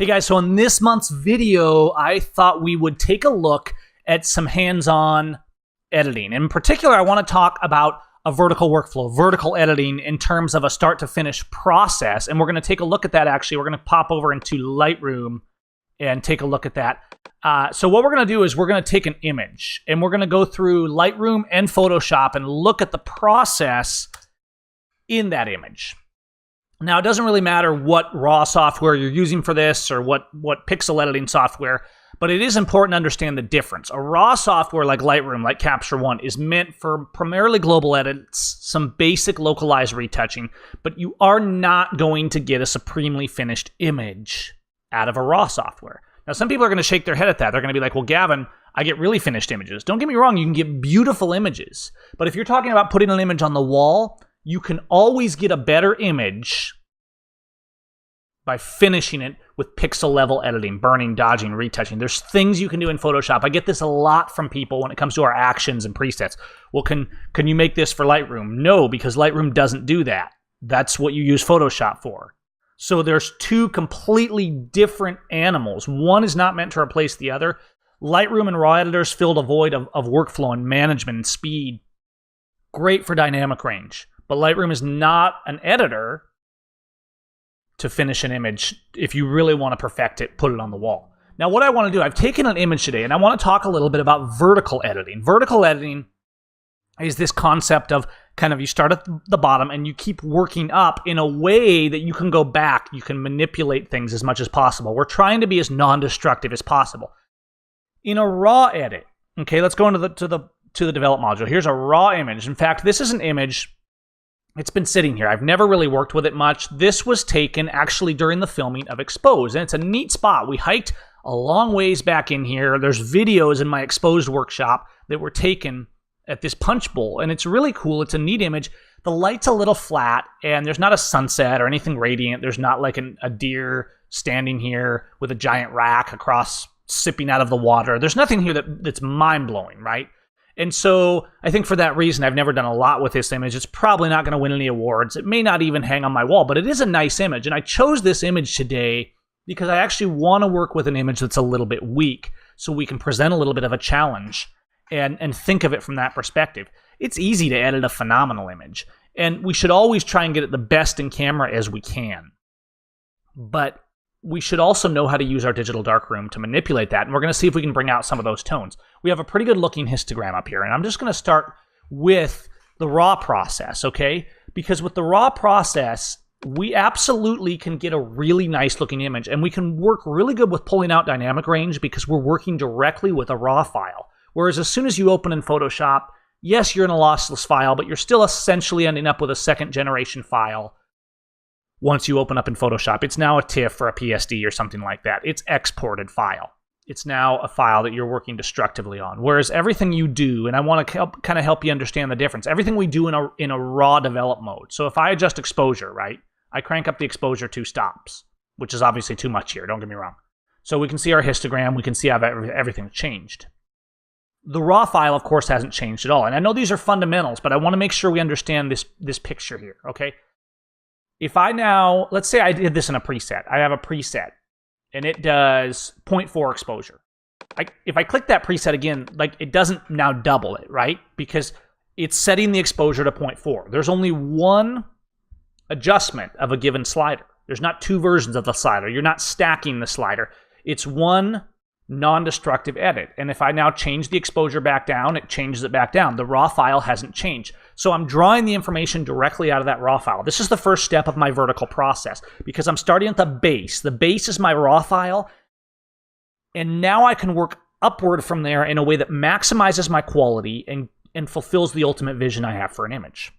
Hey guys, so in this month's video, I thought we would take a look at some hands-on editing. In particular, I want to talk about a vertical workflow, vertical editing in terms of a start to finish process. And we're going to take a look at that actually. We're going to pop over into Lightroom and take a look at that. So what we're going to do is we're going to take an image and we're going to go through Lightroom and Photoshop and look at the process in that image. Now, it doesn't really matter what RAW software you're using for this or what pixel editing software, but it is important to understand the difference. A RAW software like Lightroom, like Capture One, is meant for primarily global edits, some basic localized retouching, but you are not going to get a supremely finished image out of a RAW software. Now, some people are going to shake their head at that. They're going to be like, well, Gavin, I get really finished images. Don't get me wrong, you can get beautiful images, but if you're talking about putting an image on the wall, you can always get a better image by finishing it with pixel level editing, burning, dodging, retouching. There's things you can do in Photoshop. I get this a lot from people when it comes to our actions and presets. Well, can you make this for Lightroom? No, because Lightroom doesn't do that. That's what you use Photoshop for. So there's two completely different animals. One is not meant to replace the other. Lightroom and RAW editors filled a void of workflow and management and speed. Great for dynamic range. But Lightroom is not an editor to finish an image. If you really want to perfect it, put it on the wall. Now, what I want to do, I've taken an image today, and I want to talk a little bit about vertical editing. Vertical editing is this concept of kind of you start at the bottom and you keep working up in a way that you can go back. You can manipulate things as much as possible. We're trying to be as non-destructive as possible. In a RAW edit, okay, let's go into the develop module. Here's a RAW image. In fact, this is an image. It's been sitting here. I've never really worked with it much. This was taken actually during the filming of Exposed, and it's a neat spot. We hiked a long ways back in here. There's videos in my Exposed workshop that were taken at this punch bowl, and it's really cool. It's a neat image. The light's a little flat, and there's not a sunset or anything radiant. There's not like a deer standing here with a giant rack across, sipping out of the water. There's nothing here that's mind-blowing, right? And so I think for that reason, I've never done a lot with this image. It's probably not going to win any awards. It may not even hang on my wall, but it is a nice image. And I chose this image today because I actually want to work with an image that's a little bit weak so we can present a little bit of a challenge and think of it from that perspective. It's easy to edit a phenomenal image, and we should always try and get it the best in camera as we can. But we should also know how to use our digital darkroom to manipulate that, and we're going to see if we can bring out some of those tones. We have a pretty good looking histogram up here, and I'm just going to start with the RAW process, okay? Because with the RAW process, we absolutely can get a really nice looking image, and we can work really good with pulling out dynamic range because we're working directly with a RAW file. Whereas as soon as you open in Photoshop, yes, you're in a lossless file, but you're still essentially ending up with a second generation file. Once you open up in Photoshop, it's now a TIFF or a PSD or something like that. It's exported file. It's now a file that you're working destructively on. Whereas everything you do, and I want to kind of help you understand the difference, everything we do in a raw develop mode. So if I adjust exposure, right, I crank up the exposure 2 stops, which is obviously too much here, don't get me wrong. So we can see our histogram, we can see how everything's changed. The raw file, of course, hasn't changed at all. And I know these are fundamentals, but I want to make sure we understand this picture here, okay? If I now, let's say I did this in a preset. I have a preset, and it does 0.4 exposure. If I click that preset again, like it doesn't now double it, right? Because it's setting the exposure to 0.4. There's only one adjustment of a given slider. There's not 2 versions of the slider. You're not stacking the slider. It's one non-destructive edit. And if I now change the exposure back down, it changes it back down. The raw file hasn't changed. So I'm drawing the information directly out of that raw file. This is the first step of my vertical process because I'm starting at the base. The base is my raw file. And now I can work upward from there in a way that maximizes my quality and fulfills the ultimate vision I have for an image.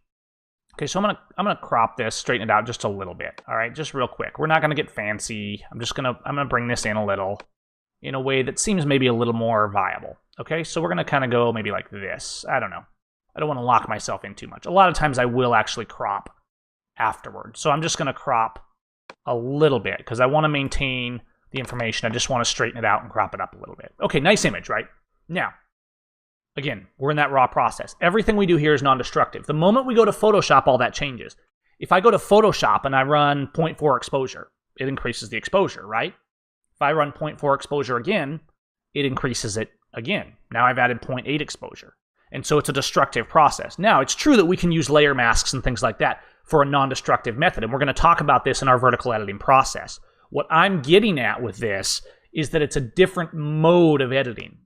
Okay, so I'm gonna crop this, straighten it out just a little bit. All right, just real quick. We're not gonna get fancy. I'm gonna bring this in a little, in a way that seems maybe a little more viable. Okay, so we're going to kind of go maybe like this. I don't know. I don't want to lock myself in too much. A lot of times I will actually crop afterwards. So I'm just going to crop a little bit because I want to maintain the information. I just want to straighten it out and crop it up a little bit. Okay, nice image, right? Now, again, we're in that raw process. Everything we do here is non-destructive. The moment we go to Photoshop, all that changes. If I go to Photoshop and I run 0.4 exposure, it increases the exposure, right? If I run 0.4 exposure again, it increases it again. Now I've added 0.8 exposure. And so it's a destructive process. Now, it's true that we can use layer masks and things like that for a non-destructive method, and we're going to talk about this in our vertical editing process. What I'm getting at with this is that it's a different mode of editing.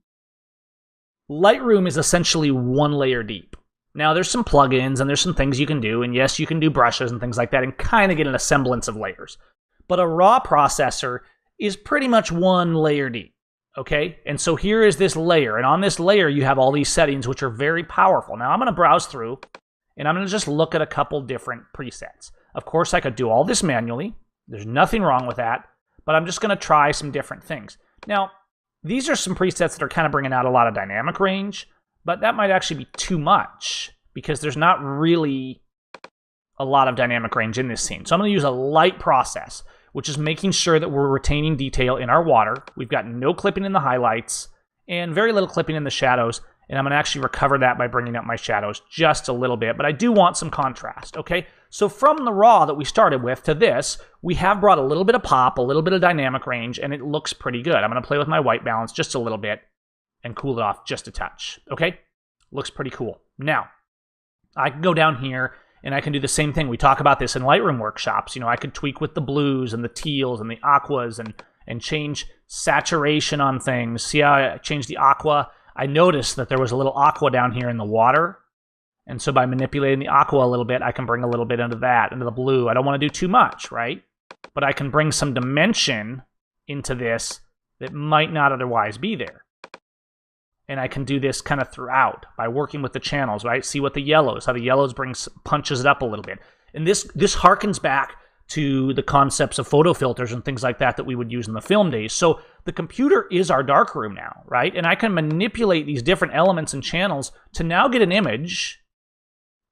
Lightroom is essentially one layer deep. Now, there's some plugins and there's some things you can do, and yes, you can do brushes and things like that and kind of get a semblance of layers. But a raw processor is pretty much one layer deep. Okay, and so here is this layer, and on this layer you have all these settings which are very powerful. Now I'm going to browse through, and I'm going to just look at a couple different presets. Of course, I could do all this manually. There's nothing wrong with that, but I'm just going to try some different things. Now, these are some presets that are kind of bringing out a lot of dynamic range, but that might actually be too much because there's not really a lot of dynamic range in this scene. So I'm going to use a light process, which is making sure that we're retaining detail in our water. We've got no clipping in the highlights and very little clipping in the shadows. And I'm going to actually recover that by bringing up my shadows just a little bit. But I do want some contrast, okay? So from the raw that we started with to this, we have brought a little bit of pop, a little bit of dynamic range, and it looks pretty good. I'm going to play with my white balance just a little bit and cool it off just a touch, okay? Looks pretty cool. Now, I can go down here and I can do the same thing. We talk about this in Lightroom workshops. You know, I could tweak with the blues and the teals and the aquas and change saturation on things. See how I changed the aqua? I noticed that there was a little aqua down here in the water. And so by manipulating the aqua a little bit, I can bring a little bit into that, into the blue. I don't want to do too much, right? But I can bring some dimension into this that might not otherwise be there. And I can do this kind of throughout by working with the channels, right? See what the yellows, how the yellows punches it up a little bit. And this harkens back to the concepts of photo filters and things like that we would use in the film days. So the computer is our darkroom now, right? And I can manipulate these different elements and channels to now get an image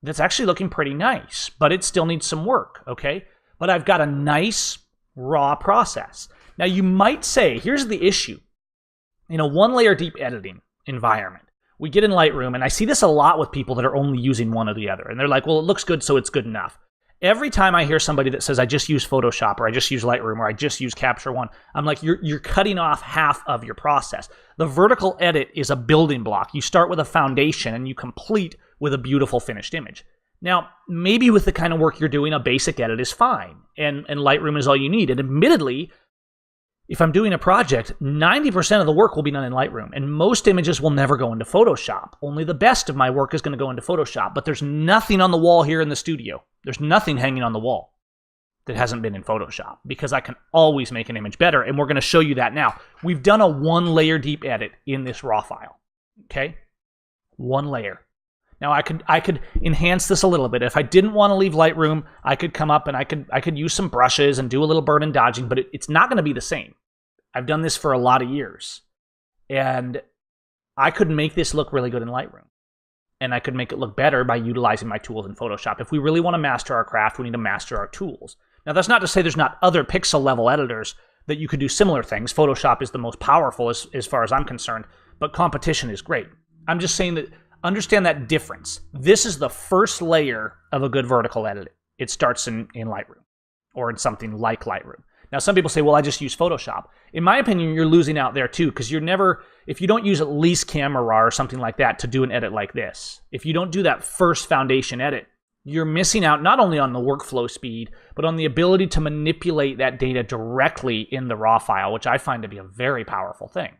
that's actually looking pretty nice, but it still needs some work, okay? But I've got a nice raw process. Now you might say, here's the issue. In a one layer deep editing environment, we get in Lightroom, and I see this a lot with people that are only using one or the other, and they're like, well, it looks good, so it's good enough. Every time I hear somebody that says, I just use Photoshop, or I just use Lightroom, or I just use Capture One, I'm like, you're cutting off half of your process. The vertical edit is a building block. You start with a foundation, and you complete with a beautiful finished image. Now, maybe with the kind of work you're doing, a basic edit is fine, and Lightroom is all you need. And admittedly, if I'm doing a project, 90% of the work will be done in Lightroom, and most images will never go into Photoshop. Only the best of my work is going to go into Photoshop, but there's nothing on the wall here in the studio. There's nothing hanging on the wall that hasn't been in Photoshop, because I can always make an image better, and we're going to show you that now. We've done a one layer deep edit in this raw file, okay? One layer. Now I could enhance this a little bit. If I didn't want to leave Lightroom, I could come up and I could use some brushes and do a little burn and dodging, but it's not going to be the same. I've done this for a lot of years, and I could make this look really good in Lightroom, and I could make it look better by utilizing my tools in Photoshop. If we really want to master our craft, we need to master our tools. Now that's not to say there's not other pixel level editors that you could do similar things. Photoshop is the most powerful as far as I'm concerned, but competition is great. I'm just saying that understand that difference. This is the first layer of a good vertical edit. It starts in Lightroom or in something like Lightroom. Now, some people say, well, I just use Photoshop. In my opinion, you're losing out there too, because if you don't use at least Camera Raw or something like that to do an edit like this, if you don't do that first foundation edit, you're missing out not only on the workflow speed, but on the ability to manipulate that data directly in the raw file, which I find to be a very powerful thing.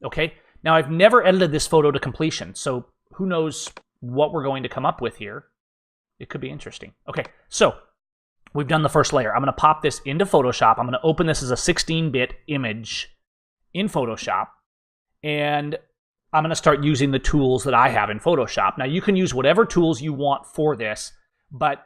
Okay? Now, I've never edited this photo to completion, so who knows what we're going to come up with here. It could be interesting. Okay, so we've done the first layer. I'm going to pop this into Photoshop. I'm going to open this as a 16-bit image in Photoshop, and I'm going to start using the tools that I have in Photoshop. Now, you can use whatever tools you want for this, but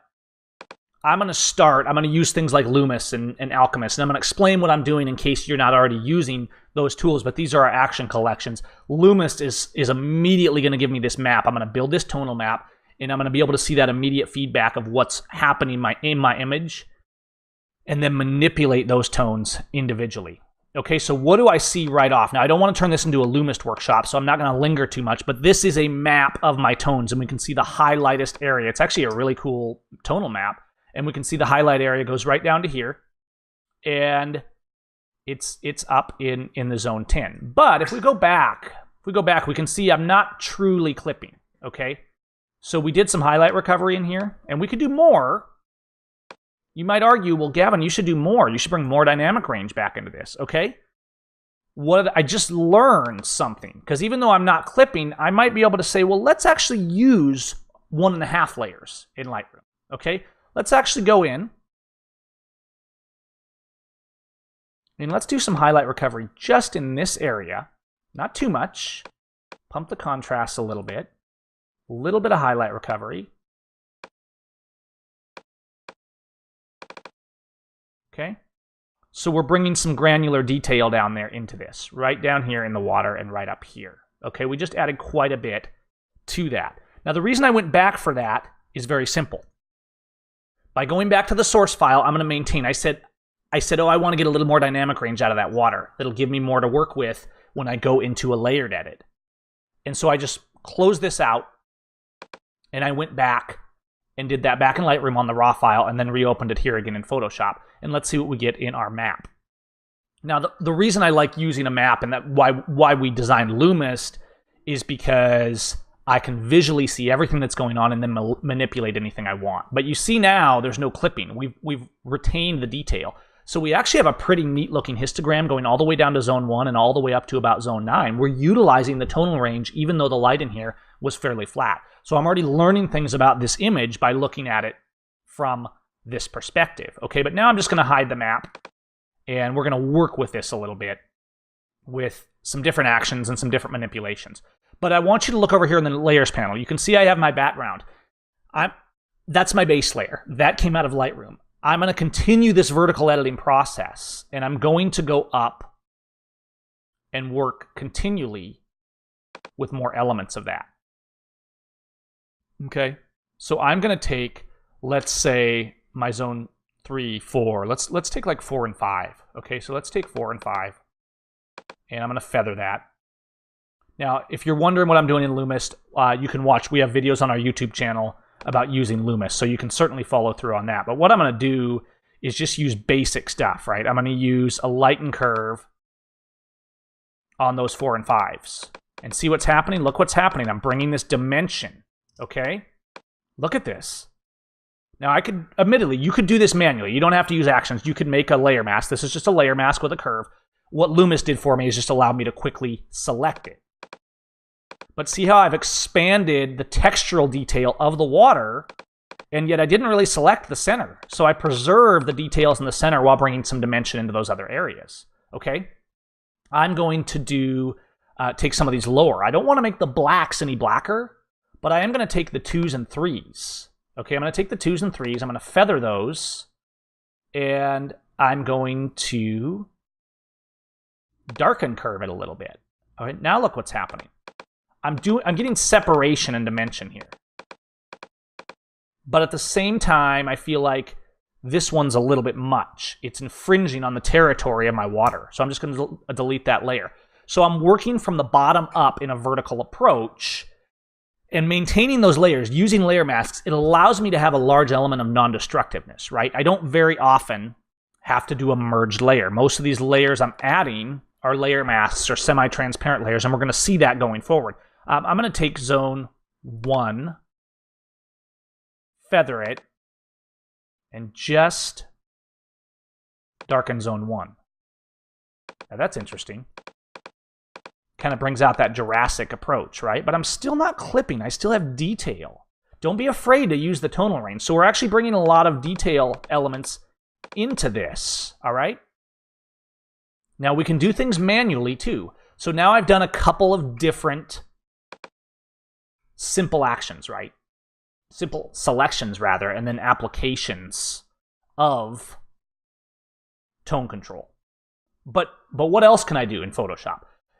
I'm going to use things like Loomis and Alchemist, and I'm going to explain what I'm doing in case you're not already using those tools, but these are our action collections. Loomis is immediately going to give me this map. I'm going to build this tonal map, and I'm going to be able to see that immediate feedback of what's happening in my image, and then manipulate those tones individually. Okay, so what do I see right off? Now, I don't want to turn this into a Loomis workshop, so I'm not going to linger too much, but this is a map of my tones, and we can see the highlightest area. It's actually a really cool tonal map. And we can see the highlight area goes right down to here. And it's up in the zone 10. But if we go back, we can see I'm not truly clipping, okay? So we did some highlight recovery in here, and we could do more. You might argue, well, Gavin, you should do more. You should bring more dynamic range back into this, okay? I just learned something, because even though I'm not clipping, I might be able to say, well, let's actually use 1.5 layers in Lightroom, okay? Let's actually go in, and let's do some highlight recovery just in this area. Not too much. Pump the contrast a little bit of highlight recovery. Okay? So we're bringing some granular detail down there into this, right down here in the water and right up here. Okay, we just added quite a bit to that. Now, the reason I went back for that is very simple. By going back to the source file, I'm going to maintain. I said, oh, I want to get a little more dynamic range out of that water. That'll give me more to work with when I go into a layered edit. And so I just closed this out, and I went back and did that back in Lightroom on the raw file, and then reopened it here again in Photoshop. And let's see what we get in our map. Now, the reason I like using a map and that why we designed Loomis is because I can visually see everything that's going on and then manipulate anything I want. But you see now, there's no clipping. We've retained the detail. So we actually have a pretty neat looking histogram going all the way down to zone 1 and all the way up to about zone 9. We're utilizing the tonal range, even though the light in here was fairly flat. So I'm already learning things about this image by looking at it from this perspective. Okay, but now I'm just going to hide the map, and we're going to work with this a little bit with some different actions and some different manipulations. But I want you to look over here in the layers panel. You can see I have my background. That's my base layer. That came out of Lightroom. I'm going to continue this vertical editing process, and I'm going to go up and work continually with more elements of that. Okay, so I'm going to take, let's say, my zone 3, 4. Let's take like 4 and 5. Okay, so let's take 4 and 5, and I'm going to feather that. Now, if you're wondering what I'm doing in Loomis, you can watch. We have videos on our YouTube channel about using Loomis, so you can certainly follow through on that. But what I'm going to do is just use basic stuff, right? I'm going to use a lighten curve on those 4 and 5s. And see what's happening? Look what's happening. I'm bringing this dimension, okay? Look at this. Now, I could, admittedly, you could do this manually. You don't have to use actions. You could make a layer mask. This is just a layer mask with a curve. What Loomis did for me is just allow me to quickly select it. But see how I've expanded the textural detail of the water, and yet I didn't really select the center. So I preserved the details in the center while bringing some dimension into those other areas, okay? I'm going to take some of these lower. I don't want to make the blacks any blacker, but I am going to take the 2s and 3s. Okay, I'm going to take the 2s and 3s. I'm going to feather those, and I'm going to darken curve it a little bit. All right, now look what's happening. I'm getting separation and dimension here. But at the same time, I feel like this one's a little bit much. It's infringing on the territory of my water. So I'm just going to delete that layer. So I'm working from the bottom up in a vertical approach and maintaining those layers, using layer masks. It allows me to have a large element of non-destructiveness, right? I don't very often have to do a merged layer. Most of these layers I'm adding are layer masks or semi-transparent layers, and we're going to see that going forward. I'm going to take zone 1, feather it, and just darken zone 1. Now that's interesting. Kind of brings out that Jurassic approach, right? But I'm still not clipping. I still have detail. Don't be afraid to use the tonal range. So we're actually bringing a lot of detail elements into this, all right? Now we can do things manually too. So now I've done a couple of different simple actions, right? Simple selections, rather, and then applications of tone control. But what else can I do in Photoshop?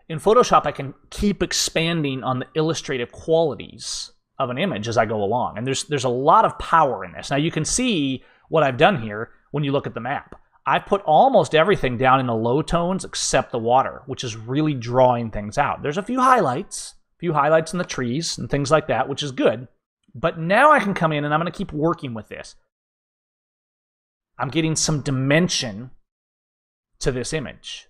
In Photoshop, I can keep expanding on the illustrative qualities of an image as I go along. And there's a lot of power in this. Now you can see what I've done here when you look at the map. I've put almost everything down in the low tones except the water, which is really drawing things out. There's a few highlights in the trees and things like that, which is good. But now I can come in and I'm going to keep working with this. I'm getting some dimension to this image.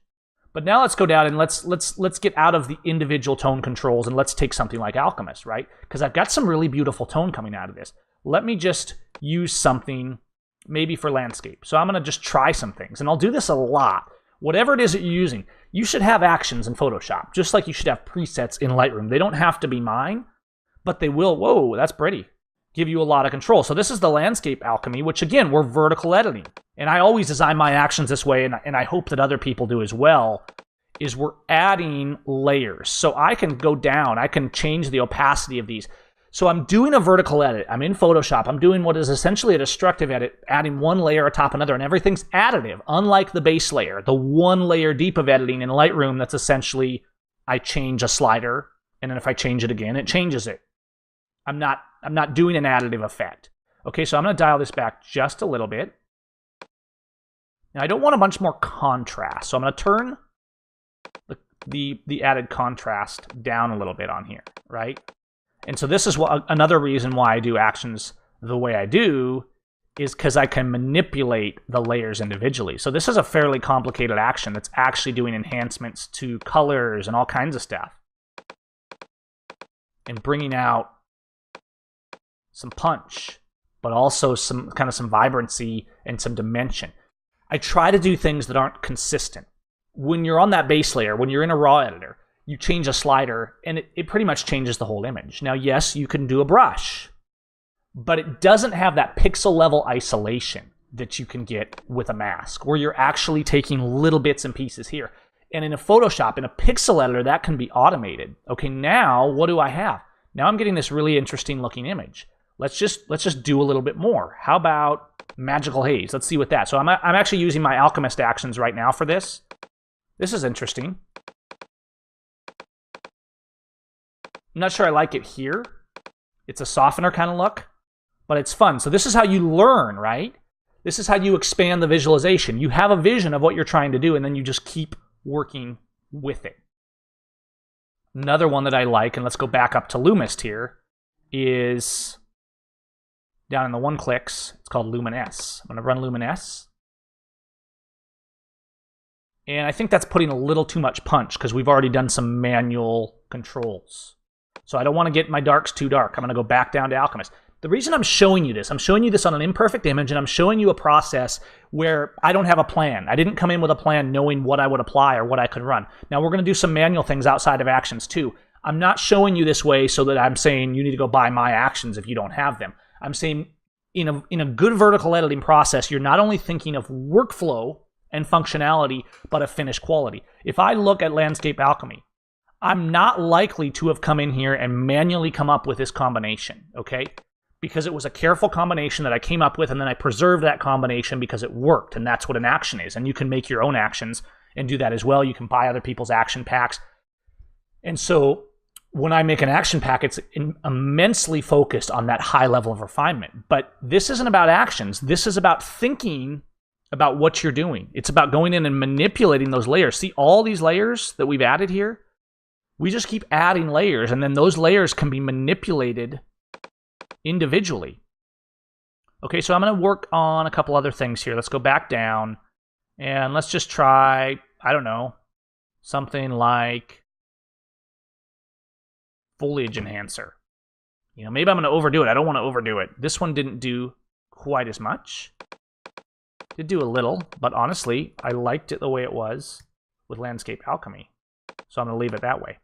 But now let's go down and let's get out of the individual tone controls and let's take something like Alchemist, right? Because I've got some really beautiful tone coming out of this. Let me just use something maybe for landscape. So I'm going to just try some things, and I'll do this a lot. Whatever it is that you're using, you should have actions in Photoshop, just like you should have presets in Lightroom. They don't have to be mine, but they will, whoa, that's pretty, give you a lot of control. So this is the landscape alchemy, which again, we're vertical editing. And I always design my actions this way, and I hope that other people do as well, is we're adding layers. So I can go down, I can change the opacity of these. So I'm doing a vertical edit. I'm in Photoshop. I'm doing what is essentially a destructive edit, adding one layer atop another, and everything's additive, unlike the base layer, the one layer deep of editing in Lightroom that's essentially, I change a slider, and then if I change it again, it changes it. I'm not doing an additive effect. Okay, so I'm going to dial this back just a little bit. Now I don't want a bunch more contrast, so I'm going to turn the added contrast down a little bit on here, right? And so this is another reason why I do actions the way I do, is because I can manipulate the layers individually. So this is a fairly complicated action that's actually doing enhancements to colors and all kinds of stuff, and bringing out some punch, but also some vibrancy and some dimension. I try to do things that aren't consistent. When you're on that base layer, when you're in a raw editor, you change a slider, and it pretty much changes the whole image. Now, yes, you can do a brush, but it doesn't have that pixel-level isolation that you can get with a mask, where you're actually taking little bits and pieces here. And in a Photoshop, in a pixel editor, that can be automated. Okay, now what do I have? Now I'm getting this really interesting-looking image. Let's just do a little bit more. How about Magical Haze? Let's see what that. So I'm actually using my Alchemist actions right now for this. This is interesting. I'm not sure I like it here. It's a softener kind of look, but it's fun. So this is how you learn, right? This is how you expand the visualization. You have a vision of what you're trying to do, and then you just keep working with it. Another one that I like, and let's go back up to Loomis here, is down in the one clicks. It's called Luminous. I'm going to run Luminous. And I think that's putting a little too much punch because we've already done some manual controls. So I don't want to get my darks too dark. I'm going to go back down to Alchemist. The reason I'm showing you this on an imperfect image, and I'm showing you a process where I don't have a plan. I didn't come in with a plan knowing what I would apply or what I could run. Now, we're going to do some manual things outside of actions too. I'm not showing you this way so that I'm saying you need to go buy my actions if you don't have them. I'm saying in a good vertical editing process, you're not only thinking of workflow and functionality, but of finished quality. If I look at Landscape Alchemy, I'm not likely to have come in here and manually come up with this combination, okay? Because it was a careful combination that I came up with, and then I preserved that combination because it worked, and that's what an action is. And you can make your own actions and do that as well. You can buy other people's action packs. And so when I make an action pack, it's immensely focused on that high level of refinement. But this isn't about actions. This is about thinking about what you're doing. It's about going in and manipulating those layers. See all these layers that we've added here? We just keep adding layers, and then those layers can be manipulated individually. Okay, so I'm going to work on a couple other things here. Let's go back down, and let's just try, I don't know, something like foliage enhancer. You know, maybe I'm going to overdo it. I don't want to overdo it. This one didn't do quite as much. Did do a little, but honestly, I liked it the way it was with Landscape Alchemy. So I'm going to leave it that way.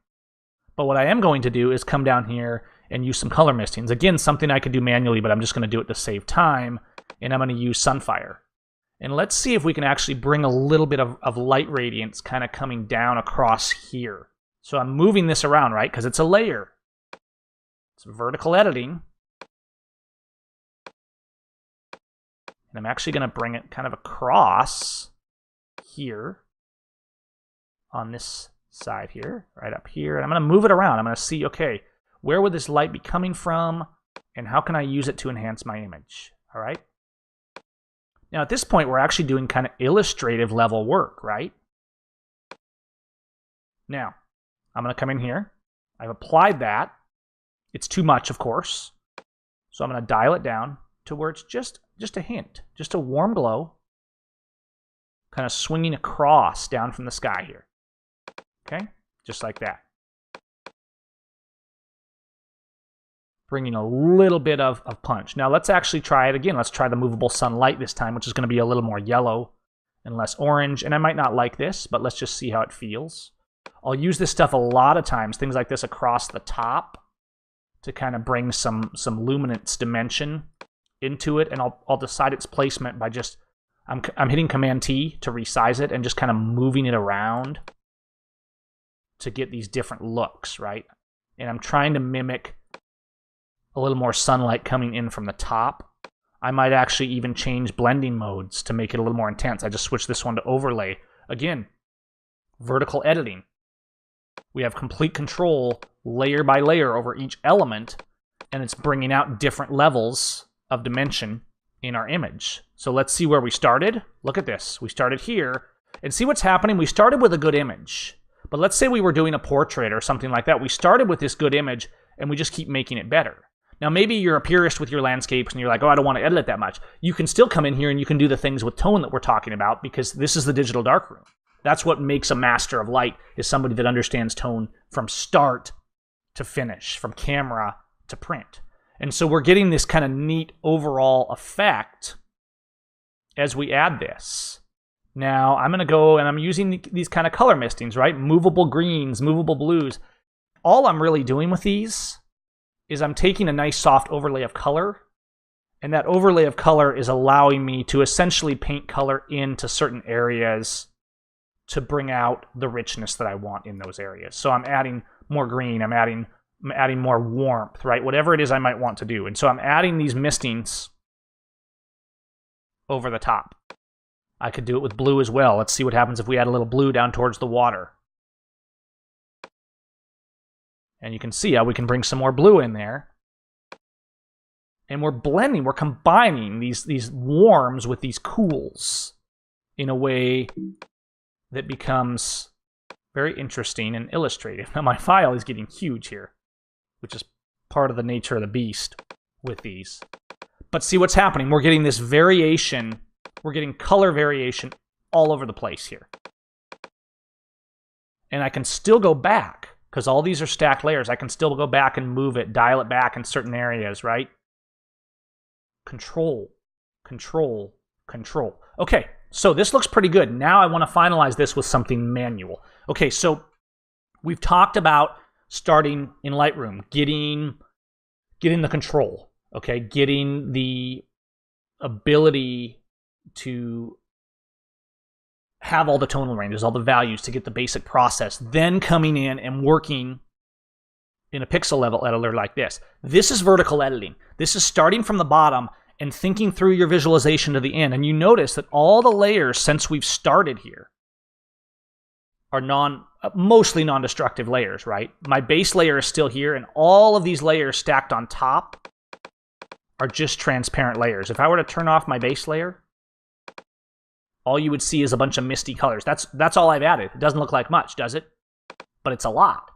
But what I am going to do is come down here and use some color mistings. Again, something I could do manually, but I'm just going to do it to save time. And I'm going to use Sunfire. And let's see if we can actually bring a little bit of light radiance kind of coming down across here. So I'm moving this around, right? Because it's a layer. It's vertical editing. And I'm actually going to bring it kind of across here on this side here, right up here. And I'm going to move it around. I'm going to see, okay, where would this light be coming from? And how can I use it to enhance my image? All right. Now, at this point, we're actually doing kind of illustrative level work, right? Now, I'm going to come in here. I've applied that. It's too much, of course. So I'm going to dial it down to where it's just a hint, just a warm glow. kind of swinging across down from the sky here. Okay, just like that. Bringing a little bit of punch. Now let's actually try it again. Let's try the movable sunlight this time, which is going to be a little more yellow and less orange. And I might not like this, but let's just see how it feels. I'll use this stuff a lot of times, things like this across the top, to kind of bring some luminance dimension into it. And I'll decide its placement by just, I'm hitting Command T to resize it and just kind of moving it around to get these different looks, right? And I'm trying to mimic a little more sunlight coming in from the top. I might actually even change blending modes to make it a little more intense. I just switched this one to overlay. Again, vertical editing. We have complete control layer by layer over each element, and it's bringing out different levels of dimension in our image. So let's see where we started. Look at this. We started here, and see what's happening. We started with a good image, but let's say we were doing a portrait or something like that. We started with this good image, and we just keep making it better. Now, maybe you're a purist with your landscapes and you're like, oh, I don't want to edit it that much. You can still come in here and you can do the things with tone that we're talking about, because this is the digital darkroom. That's what makes a master of light, is somebody that understands tone from start to finish, from camera to print. And so we're getting this kind of neat overall effect as we add this. Now, I'm going to go and I'm using these kind of color mistings, right? Movable greens, movable blues. All I'm really doing with these is I'm taking a nice soft overlay of color, and that overlay of color is allowing me to essentially paint color into certain areas to bring out the richness that I want in those areas. So I'm adding more green, I'm adding more warmth, right? Whatever it is I might want to do. And so I'm adding these mistings over the top. I could do it with blue as well. Let's see what happens if we add a little blue down towards the water. And you can see how we can bring some more blue in there. And we're blending, we're combining these warms with these cools in a way that becomes very interesting and illustrative. Now my file is getting huge here, which is part of the nature of the beast with these. But see what's happening. We're getting this variation, we're getting color variation all over the place here. And I can still go back, because all these are stacked layers. I can still go back and move it, dial it back in certain areas, right? Control, control, control. Okay, so this looks pretty good. Now I want to finalize this with something manual. Okay, so we've talked about starting in Lightroom, getting the control, okay? Getting the ability to have all the tonal ranges, all the values to get the basic process, then coming in and working in a pixel level editor like this. This is vertical editing. This is starting from the bottom and thinking through your visualization to the end. And you notice that all the layers since we've started here are mostly non-destructive layers, right? My base layer is still here, and all of these layers stacked on top are just transparent layers. If I were to turn off my base layer, all you would see is a bunch of misty colors. That's all I've added. It doesn't look like much, does it? But it's a lot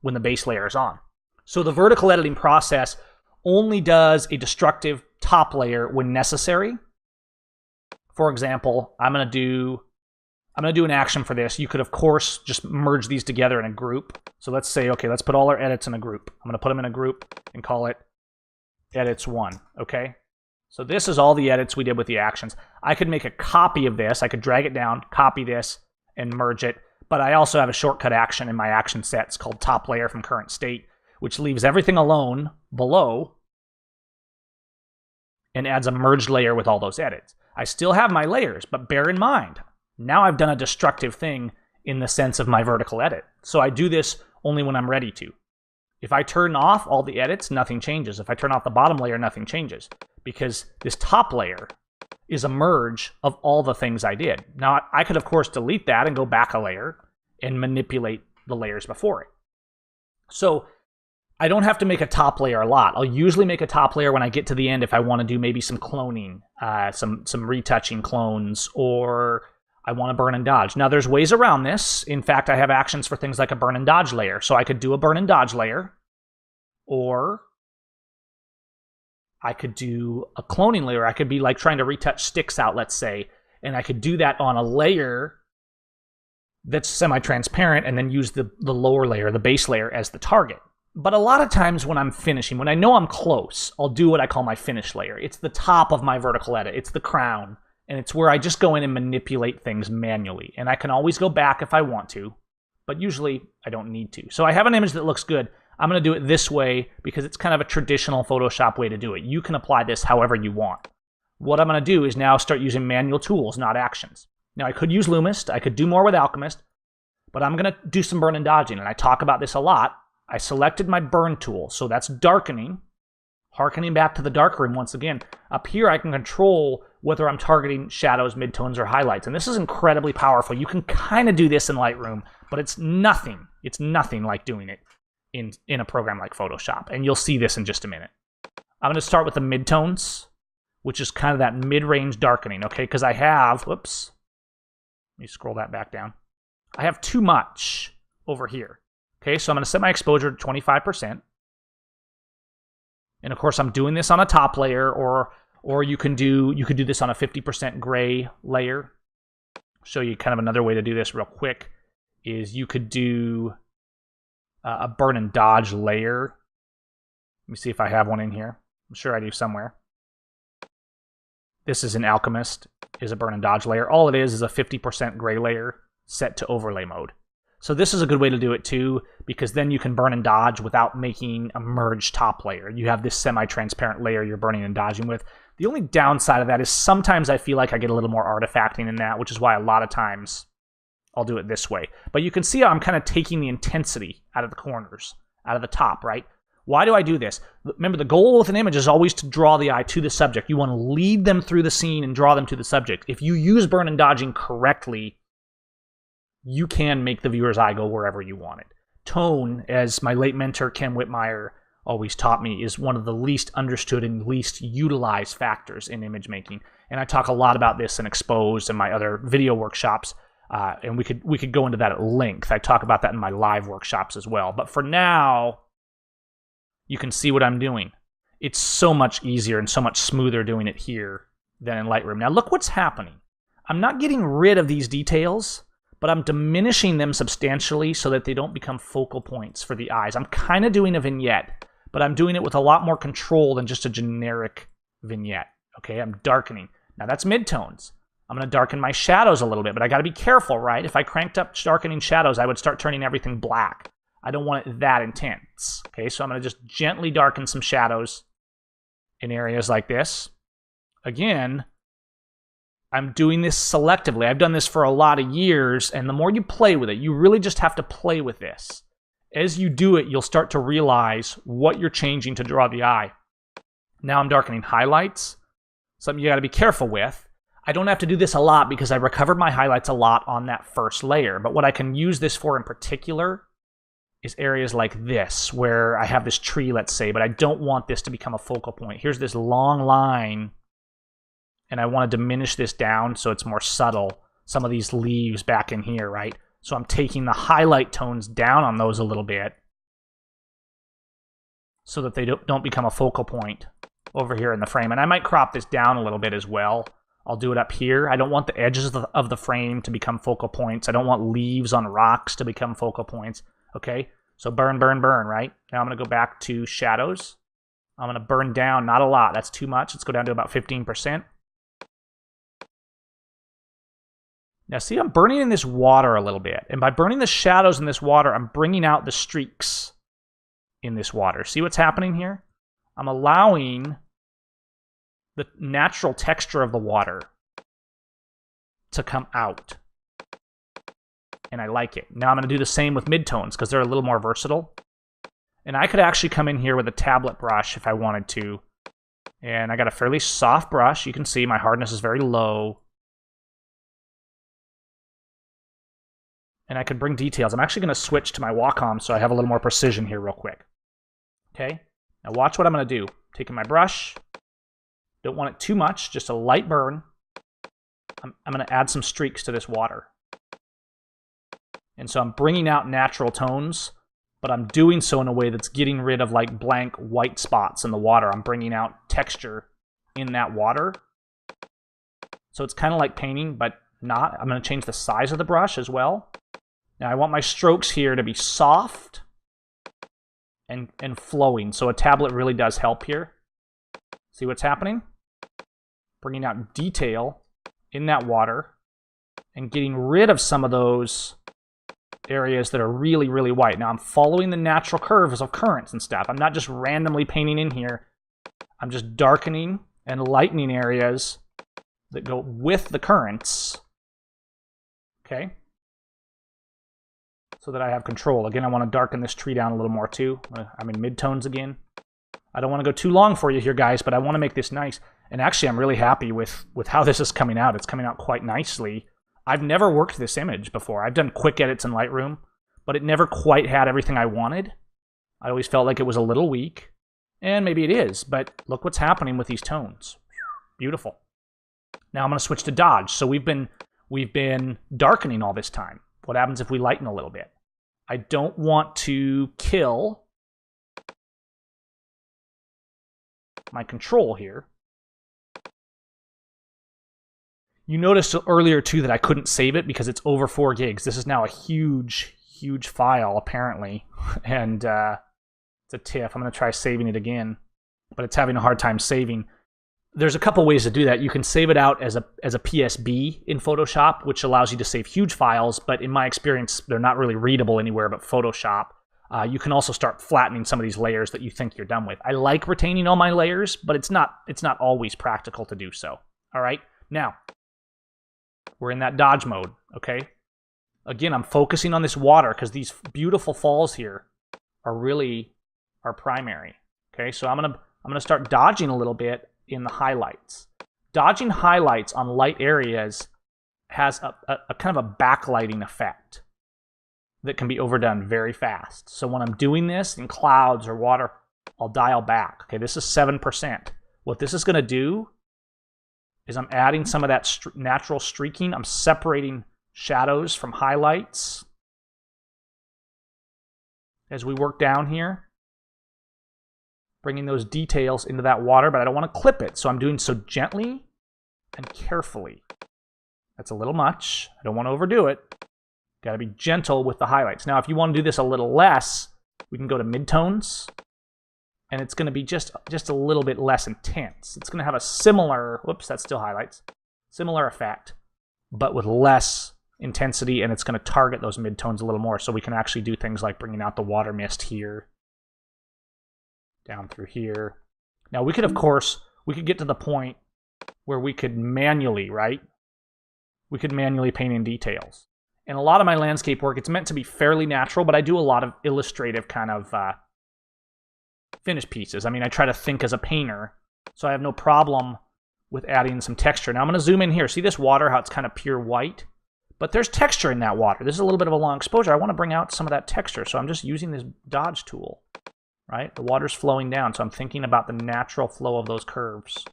when the base layer is on. So the vertical editing process only does a destructive top layer when necessary. For example, I'm gonna do an action for this. You could, of course, just merge these together in a group. So let's say, okay, let's put all our edits in a group. I'm gonna put them in a group and call it edits 1, okay? So this is all the edits we did with the actions. I could make a copy of this. I could drag it down, copy this, and merge it. But I also have a shortcut action in my action set. It's called top layer from current state, which leaves everything alone below and adds a merged layer with all those edits. I still have my layers, but bear in mind, now I've done a destructive thing in the sense of my vertical edit. So I do this only when I'm ready to. If I turn off all the edits, nothing changes. If I turn off the bottom layer, nothing changes, because this top layer is a merge of all the things I did. Now, I could, of course, delete that and go back a layer and manipulate the layers before it. So I don't have to make a top layer a lot. I'll usually make a top layer when I get to the end if I want to do maybe some cloning, some retouching clones, or I want to burn and dodge. Now, there's ways around this. In fact, I have actions for things like a burn and dodge layer. So I could do a burn and dodge layer, or I could do a cloning layer. I could be like trying to retouch sticks out, let's say, And I could do that on a layer that's semi-transparent and then use the lower layer, the base layer, as the target. But a lot of times when I'm finishing, when I know I'm close, I'll do what I call my finish layer. It's the top of my vertical edit. It's the crown. And it's where I just go in and manipulate things manually. And I can always go back if I want to, but usually I don't need to. So I have an image that looks good. I'm going to do it this way because it's kind of a traditional Photoshop way to do it. You can apply this however you want. What I'm going to do is now start using manual tools, not actions. Now, I could use Loomis. I could do more with Alchemist, but I'm going to do some burn and dodging, and I talk about this a lot. I selected my burn tool, so that's darkening. Harkening back to the darkroom once again. Up here, I can control whether I'm targeting shadows, midtones, or highlights, and this is incredibly powerful. You can kind of do this in Lightroom, but it's nothing. It's nothing like doing it in a program like Photoshop, and you'll see this in just a minute. I'm going to start with the midtones, which is kind of that mid-range darkening, okay? Because I have, whoops, let me scroll that back down. I have too much over here, okay? So I'm going to set my exposure to 25%. And of course, I'm doing this on a top layer, or you can do this on a 50% gray layer. I'll show you kind of another way to do this real quick. Is you could do a burn and dodge layer. Let me see if I have one in here. I'm sure I do somewhere. This is an Alchemist, is a burn and dodge layer. All it is a 50% gray layer set to overlay mode. So this is a good way to do it too, because then you can burn and dodge without making a merged top layer. You have this semi-transparent layer you're burning and dodging with. The only downside of that is sometimes I feel like I get a little more artifacting in that, which is why a lot of times I'll do it this way. But you can see how I'm kind of taking the intensity out of the corners, out of the top, right? Why do I do this? Remember, the goal with an image is always to draw the eye to the subject. You want to lead them through the scene and draw them to the subject. If you use burn and dodging correctly, you can make the viewer's eye go wherever you want it. Tone, as my late mentor Ken Whitmire always taught me, is one of the least understood and least utilized factors in image making. And I talk a lot about this in Exposed and my other video workshops, and we could go into that at length. I talk about that in my live workshops as well. But for now, you can see what I'm doing. It's so much easier and so much smoother doing it here than in Lightroom. Now look what's happening. I'm not getting rid of these details, but I'm diminishing them substantially so that they don't become focal points for the eyes. I'm kind of doing a vignette, but I'm doing it with a lot more control than just a generic vignette. Okay, I'm darkening. Now that's midtones. I'm going to darken my shadows a little bit, but I got to be careful, right? If I cranked up darkening shadows, I would start turning everything black. I don't want it that intense. Okay, so I'm going to just gently darken some shadows in areas like this. Again, I'm doing this selectively. I've done this for a lot of years, and the more you play with it, you really just have to play with this. As you do it, you'll start to realize what you're changing to draw the eye. Now I'm darkening highlights, something you got to be careful with. I don't have to do this a lot because I recovered my highlights a lot on that first layer, but what I can use this for in particular is areas like this, where I have this tree, let's say, but I don't want this to become a focal point. Here's this long line, and I want to diminish this down so it's more subtle. Some of these leaves back in here, right? So I'm taking the highlight tones down on those a little bit so that they don't become a focal point over here in the frame. And I might crop this down a little bit as well. I'll do it up here. I don't want the edges of the frame to become focal points. I don't want leaves on rocks to become focal points. Okay, so burn, burn, burn, right? Now I'm going to go back to shadows. I'm going to burn down, not a lot. That's too much. Let's go down to about 15%. Now see, I'm burning in this water a little bit. And by burning the shadows in this water, I'm bringing out the streaks in this water. See what's happening here? I'm allowing the natural texture of the water to come out. And I like it. Now I'm going to do the same with midtones because they're a little more versatile. And I could actually come in here with a tablet brush if I wanted to. And I got a fairly soft brush. You can see my hardness is very low. And I could bring details. I'm actually going to switch to my Wacom so I have a little more precision here real quick. Okay? Now watch what I'm going to do. Taking my brush. Don't want it too much, just a light burn. I'm going to add some streaks to this water. And so I'm bringing out natural tones, but I'm doing so in a way that's getting rid of like blank white spots in the water. I'm bringing out texture in that water. So it's kind of like painting, but not. I'm going to change the size of the brush as well. Now I want my strokes here to be soft and flowing. So a tablet really does help here. See what's happening? Bringing out detail in that water and getting rid of some of those areas that are really, really white. Now I'm following the natural curves of currents and stuff. I'm not just randomly painting in here. I'm just darkening and lightening areas that go with the currents. Okay? So that I have control. Again, I want to darken this tree down a little more too. I'm in midtones again. I don't want to go too long for you here, guys, but I want to make this nice. And actually, I'm really happy with how this is coming out. It's coming out quite nicely. I've never worked this image before. I've done quick edits in Lightroom, but it never quite had everything I wanted. I always felt like it was a little weak, and maybe it is, but look what's happening with these tones. Beautiful. Now I'm going to switch to dodge. So we've been darkening all this time. What happens if we lighten a little bit? I don't want to kill my control here. You noticed earlier, too, that I couldn't save it because it's over 4 gigs. This is now a huge, huge file, apparently. And it's a TIFF. I'm going to try saving it again, but it's having a hard time saving. There's a couple ways to do that. You can save it out as a PSB in Photoshop, which allows you to save huge files, but in my experience, they're not really readable anywhere but Photoshop. You can also start flattening some of these layers that you think you're done with. I like retaining all my layers, but it's not always practical to do so. All right? Now, we're in that dodge mode, okay? Again, I'm focusing on this water because these beautiful falls here are really our primary. Okay, so I'm gonna start dodging a little bit in the highlights. Dodging highlights on light areas has a kind of a backlighting effect that can be overdone very fast. So when I'm doing this in clouds or water, I'll dial back. Okay, this is 7%. What this is gonna do is I'm adding some of that natural streaking. I'm separating shadows from highlights as we work down here, bringing those details into that water, but I don't want to clip it, so I'm doing so gently and carefully. That's a little much. I don't want to overdo it. Got to be gentle with the highlights. Now, if you want to do this a little less, we can go to midtones, and it's going to be just a little bit less intense. It's going to have a similar, whoops, that's still highlights, similar effect, but with less intensity, and it's going to target those midtones a little more, so we can actually do things like bringing out the water mist here, down through here. Now, we could, of course, we could get to the point where we could manually, right? We could manually paint in details. And a lot of my landscape work, it's meant to be fairly natural, but I do a lot of illustrative kind of finished pieces. I mean, I try to think as a painter, so I have no problem with adding some texture. Now I'm going to zoom in here. See this water, how it's kind of pure white? But there's texture in that water. This is a little bit of a long exposure. I want to bring out some of that texture, so I'm just using this dodge tool, right? The water's flowing down, so I'm thinking about the natural flow of those curves.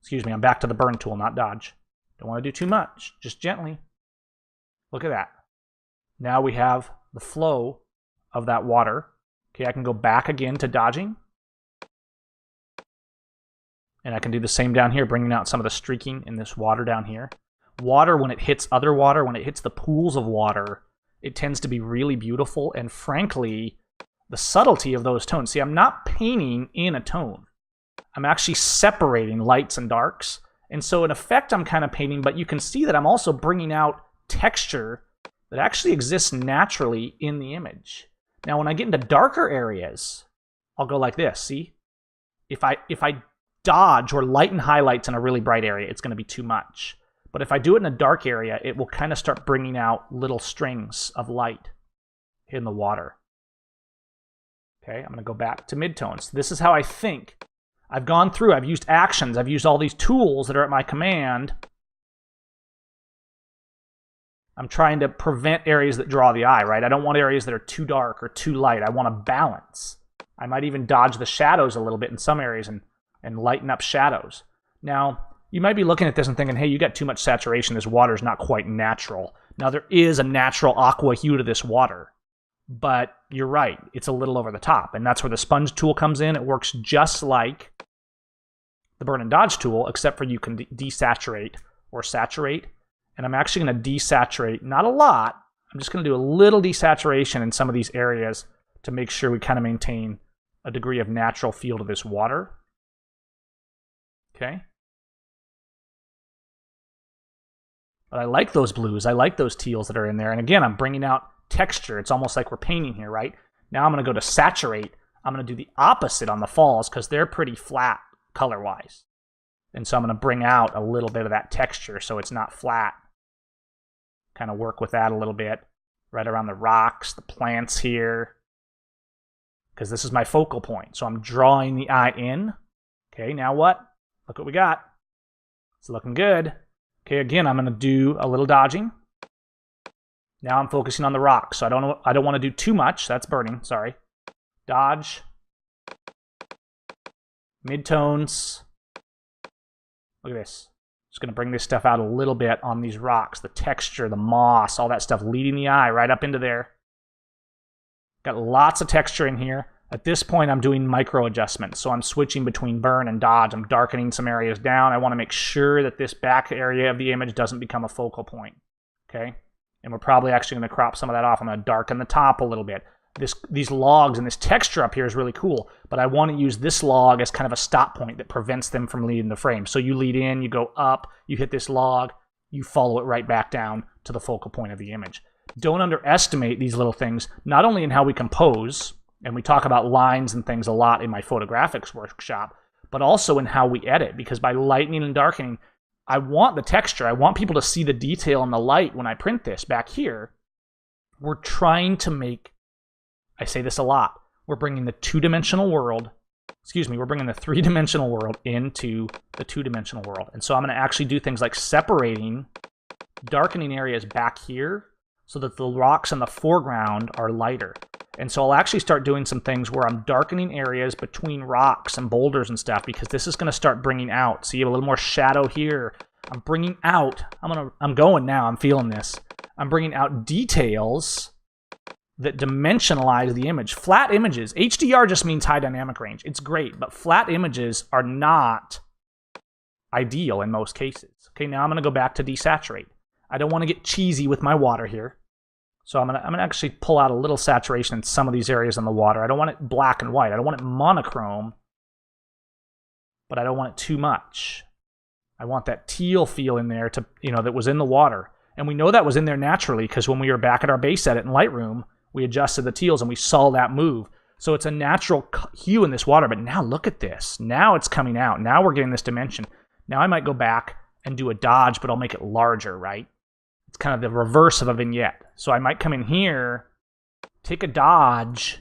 Excuse me, I'm back to the burn tool, not dodge. Don't want to do too much, just gently. Look at that. Now we have the flow of that water. Okay, I can go back again to dodging. And I can do the same down here, bringing out some of the streaking in this water down here. Water, when it hits other water, when it hits the pools of water, it tends to be really beautiful. And frankly, the subtlety of those tones. See, I'm not painting in a tone. I'm actually separating lights and darks. And so in effect, I'm kind of painting, but you can see that I'm also bringing out texture that actually exists naturally in the image. Now, when I get into darker areas, I'll go like this, see? If I dodge or lighten highlights in a really bright area, it's going to be too much. But if I do it in a dark area, it will kind of start bringing out little strings of light in the water. Okay, I'm going to go back to midtones. This is how I think. I've gone through, I've used actions, I've used all these tools that are at my command. I'm trying to prevent areas that draw the eye, right? I don't want areas that are too dark or too light. I want a balance. I might even dodge the shadows a little bit in some areas and lighten up shadows. Now, you might be looking at this and thinking, hey, you got too much saturation. This water's not quite natural. Now, there is a natural aqua hue to this water, but you're right. It's a little over the top, and that's where the sponge tool comes in. It works just like the burn and dodge tool, except for you can desaturate or saturate. And I'm actually going to desaturate, not a lot. I'm just going to do a little desaturation in some of these areas to make sure we kind of maintain a degree of natural feel to this water. Okay. But I like those blues. I like those teals that are in there. And again, I'm bringing out texture. It's almost like we're painting here, right? Now I'm going to go to saturate. I'm going to do the opposite on the falls because they're pretty flat color-wise. And so I'm going to bring out a little bit of that texture so it's not flat. Kind of work with that a little bit. Right around the rocks, the plants here. Because this is my focal point. So I'm drawing the eye in. Okay, now what? Look what we got. It's looking good. Okay, again, I'm going to do a little dodging. Now I'm focusing on the rocks. So I don't want to do too much. That's burning, sorry. Dodge. Midtones. Look at this. Just going to bring this stuff out a little bit on these rocks. The texture, the moss, all that stuff leading the eye right up into there. Got lots of texture in here. At this point, I'm doing micro adjustments. So I'm switching between burn and dodge. I'm darkening some areas down. I want to make sure that this back area of the image doesn't become a focal point. Okay? And we're probably actually going to crop some of that off. I'm going to darken the top a little bit. These logs and this texture up here is really cool, but I want to use this log as kind of a stop point that prevents them from leading the frame. So you lead in, you go up, you hit this log, you follow it right back down to the focal point of the image. Don't underestimate these little things, not only in how we compose, and we talk about lines and things a lot in my photographics workshop, but also in how we edit, because by lightening and darkening, I want the texture. I want people to see the detail and the light when I print this back here. We're trying to make, I say this a lot, we're bringing the two-dimensional world, we're bringing the three-dimensional world into the two-dimensional world. And so I'm going to actually do things like separating, darkening areas back here so that the rocks in the foreground are lighter. And so I'll actually start doing some things where I'm darkening areas between rocks and boulders and stuff, because this is going to start bringing out. So you have a little more shadow here. I'm bringing out, I'm going now, I'm feeling this. I'm bringing out details that dimensionalize the image. Flat images, HDR just means high dynamic range. It's great, but flat images are not ideal in most cases. Okay, now I'm going to go back to desaturate. I don't want to get cheesy with my water here. So I'm gonna actually pull out a little saturation in some of these areas in the water. I don't want it black and white. I don't want it monochrome, but I don't want it too much. I want that teal feel in there to, that was in the water. And we know that was in there naturally because when we were back at our base edit in Lightroom, we adjusted the teals and we saw that move. So it's a natural hue in this water, but now look at this. Now it's coming out. Now we're getting this dimension. Now I might go back and do a dodge, but I'll make it larger, right? It's kind of the reverse of a vignette. So I might come in here, take a dodge,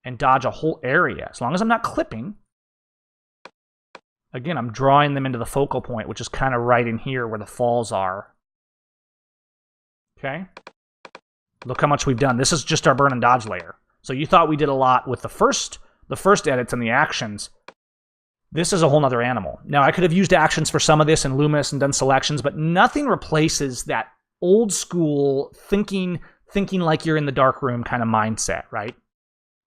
and dodge a whole area. As long as I'm not clipping, again, I'm drawing them into the focal point, which is kind of right in here where the falls are. Okay? Look how much we've done. This is just our burn and dodge layer. So you thought we did a lot with the first edits and the actions. This is a whole nother animal. Now, I could have used actions for some of this in Loomis and done selections, but nothing replaces that old school thinking like you're in the dark room kind of mindset, right?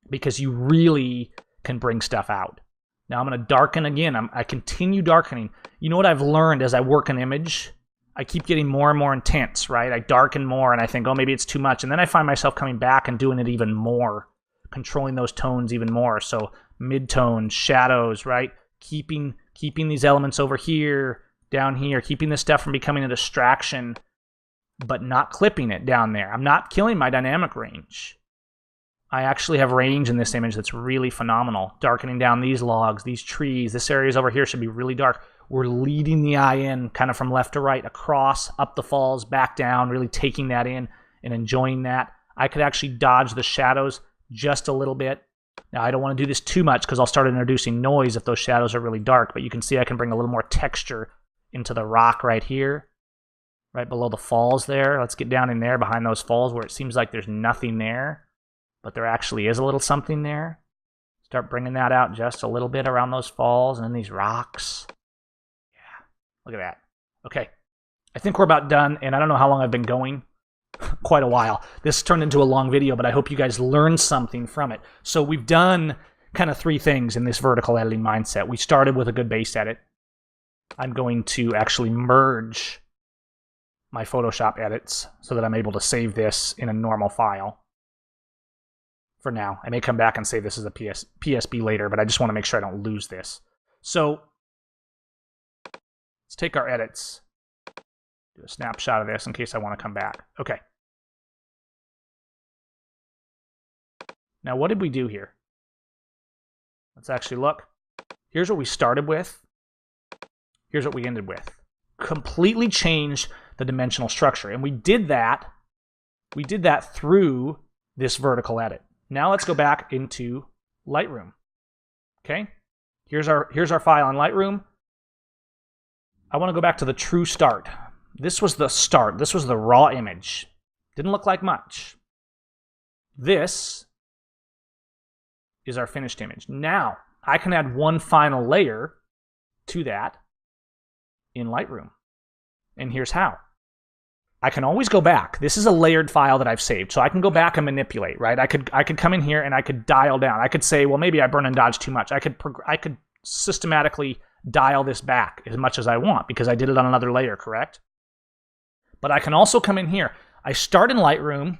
Because you really can bring stuff out. Now I'm going to darken again. I continue darkening. You know what I've learned as I work an image? I keep getting more and more intense, right? I darken more and I think, oh, maybe it's too much. And then I find myself coming back and doing it even more, controlling those tones even more. So mid-tones, shadows, right? Keeping these elements over here, down here, keeping this stuff from becoming a distraction, but not clipping it down there. I'm not killing my dynamic range. I actually have range in this image that's really phenomenal. Darkening down these logs, these trees, this area over here should be really dark. We're leading the eye in kind of from left to right, across, up the falls, back down, really taking that in and enjoying that. I could actually dodge the shadows just a little bit. Now, I don't want to do this too much because I'll start introducing noise if those shadows are really dark, but you can see I can bring a little more texture into the rock right here, right below the falls there. Let's get down in there behind those falls where it seems like there's nothing there, but there actually is a little something there. Start bringing that out just a little bit around those falls and then these rocks. Yeah, look at that. Okay, I think we're about done, and I don't know how long I've been going. Quite a while. This turned into a long video, but I hope you guys learned something from it. So we've done kind of three things in this vertical editing mindset. We started with a good base edit. I'm going to actually merge my Photoshop edits so that I'm able to save this in a normal file for now. I may come back and say this is a PSB later, but I just want to make sure I don't lose this. So let's take our edits, do a snapshot of this in case I want to come back. Okay. Now, what did we do here? Let's actually look. Here's what we started with. Here's what we ended with. Completely changed the dimensional structure. And we did that through this vertical edit. Now let's go back into Lightroom. Okay? Here's our file in Lightroom. I want to go back to the true start. This was the start. This was the raw image. Didn't look like much. This is our finished image. Now, I can add one final layer to that in Lightroom. And here's how. I can always go back. This is a layered file that I've saved, so I can go back and manipulate, right? I could come in here and I could dial down. I could say, well, maybe I burn and dodge too much. I could systematically dial this back as much as I want because I did it on another layer, correct? But I can also come in here. I start in Lightroom,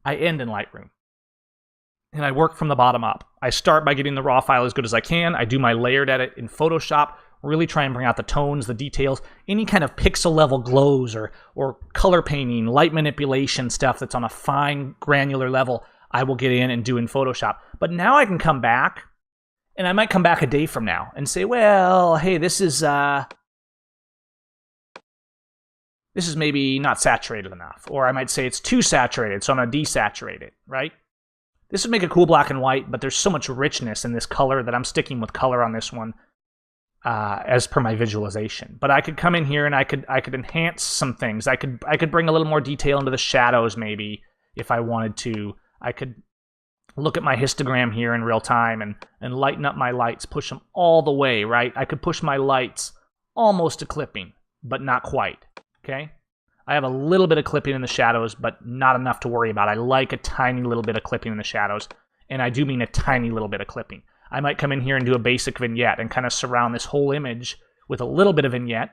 I end in Lightroom. And I work from the bottom up. I start by getting the raw file as good as I can. I do my layered edit in Photoshop, really try and bring out the tones, the details, any kind of pixel level glows or color painting, light manipulation stuff that's on a fine granular level, I will get in and do in Photoshop. But now I can come back, and I might come back a day from now and say, well, hey, this is maybe not saturated enough. Or I might say it's too saturated, so I'm going to desaturate it, right? This would make a cool black and white, but there's so much richness in this color that I'm sticking with color on this one as per my visualization. But I could come in here and I could enhance some things. I could bring a little more detail into the shadows maybe if I wanted to. I could look at my histogram here in real time and lighten up my lights, push them all the way, right? I could push my lights almost to clipping, but not quite, okay? I have a little bit of clipping in the shadows, but not enough to worry about. I like a tiny little bit of clipping in the shadows, and I do mean a tiny little bit of clipping. I might come in here and do a basic vignette and kind of surround this whole image with a little bit of vignette,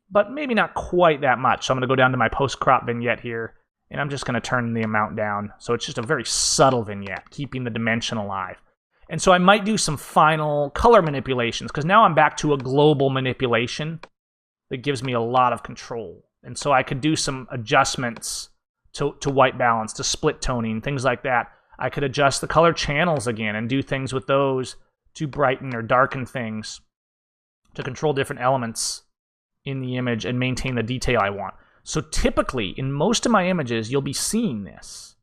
but maybe not quite that much. So I'm going to go down to my post-crop vignette here, and I'm just going to turn the amount down. So it's just a very subtle vignette, keeping the dimension alive. And so I might do some final color manipulations, because now I'm back to a global manipulation that gives me a lot of control. And so I could do some adjustments to white balance, to split toning, things like that. I could adjust the color channels again and do things with those to brighten or darken things, to control different elements in the image and maintain the detail I want. So typically, in most of my images, you'll be seeing this.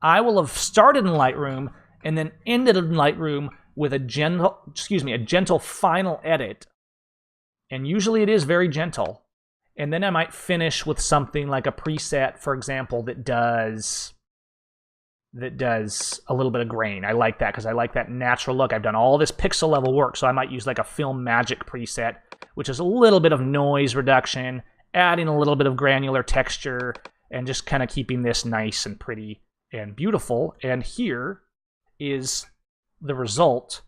I will have started in Lightroom and then ended in Lightroom with a gentle final edit. And usually it is very gentle. And then I might finish with something like a preset, for example, that does a little bit of grain. I like that because I like that natural look. I've done all this pixel level work, so I might use like a Film Magic preset, which is a little bit of noise reduction, adding a little bit of granular texture, and just kind of keeping this nice and pretty and beautiful. And here is the result.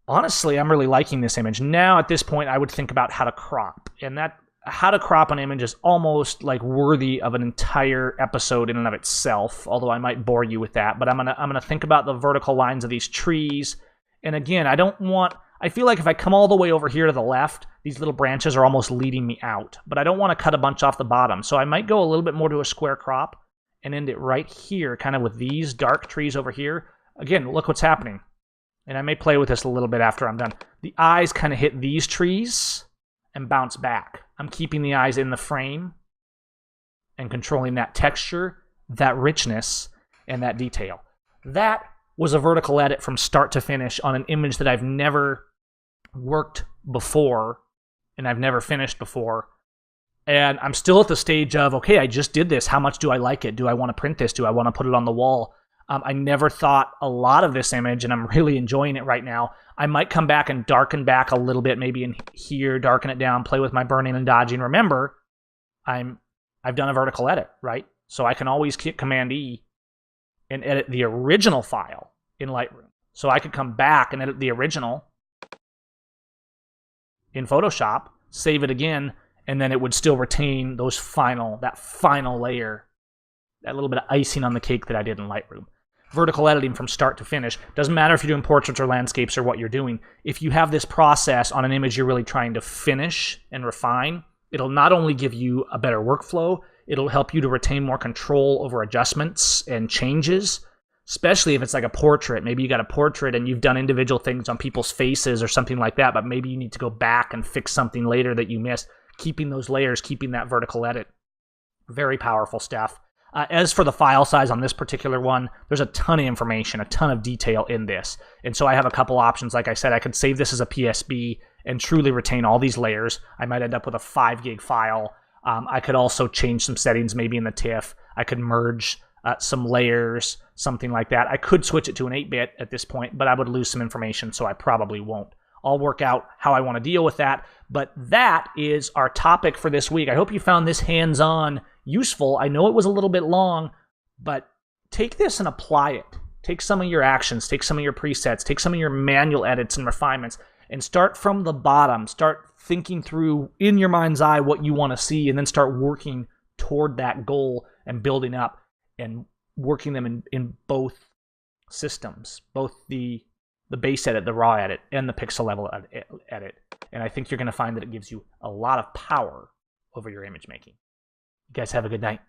Honestly, I'm really liking this image. Now, at this point, I would think about how to crop. And that how to crop an image is almost like worthy of an entire episode in and of itself, although I might bore you with that. But I'm gonna think about the vertical lines of these trees. And again, I feel like if I come all the way over here to the left, these little branches are almost leading me out. But I don't want to cut a bunch off the bottom. So I might go a little bit more to a square crop and end it right here, kind of with these dark trees over here. Again, look what's happening. And I may play with this a little bit after I'm done. The eyes kind of hit these trees and bounce back. I'm keeping the eyes in the frame and controlling that texture, that richness, and that detail. That was a vertical edit from start to finish on an image that I've never worked before and I've never finished before. And I'm still at the stage of, okay, I just did this. How much do I like it? Do I want to print this? Do I want to put it on the wall? I never thought a lot of this image, and I'm really enjoying it right now. I might come back and darken back a little bit, maybe in here, darken it down, play with my burning and dodging. Remember, I've done a vertical edit, right? So I can always hit Command E and edit the original file in Lightroom. So I could come back and edit the original in Photoshop, save it again, and then it would still retain that final layer, that little bit of icing on the cake that I did in Lightroom. Vertical editing from start to finish. Doesn't matter if you're doing portraits or landscapes or what you're doing. If you have this process on an image you're really trying to finish and refine, it'll not only give you a better workflow, it'll help you to retain more control over adjustments and changes, especially if it's like a portrait. Maybe you got a portrait and you've done individual things on people's faces or something like that, but maybe you need to go back and fix something later that you missed. Keeping those layers, keeping that vertical edit. Very powerful stuff. As for the file size on this particular one, there's a ton of information, a ton of detail in this. And so I have a couple options. Like I said, I could save this as a PSB and truly retain all these layers. I might end up with a 5 gig file. I could also change some settings maybe in the TIFF. I could merge some layers, something like that. I could switch it to an 8-bit at this point, but I would lose some information, so I probably won't. I'll work out how I want to deal with that. But that is our topic for this week. I hope you found this hands-on useful. I know it was a little bit long, but take this and apply it. Take some of your actions, take some of your presets, take some of your manual edits and refinements, and start from the bottom. Start thinking through in your mind's eye what you want to see, and then start working toward that goal and building up and working them in both systems, both the base edit, the raw edit, and the pixel level edit. And I think you're going to find that it gives you a lot of power over your image making. You guys have a good night.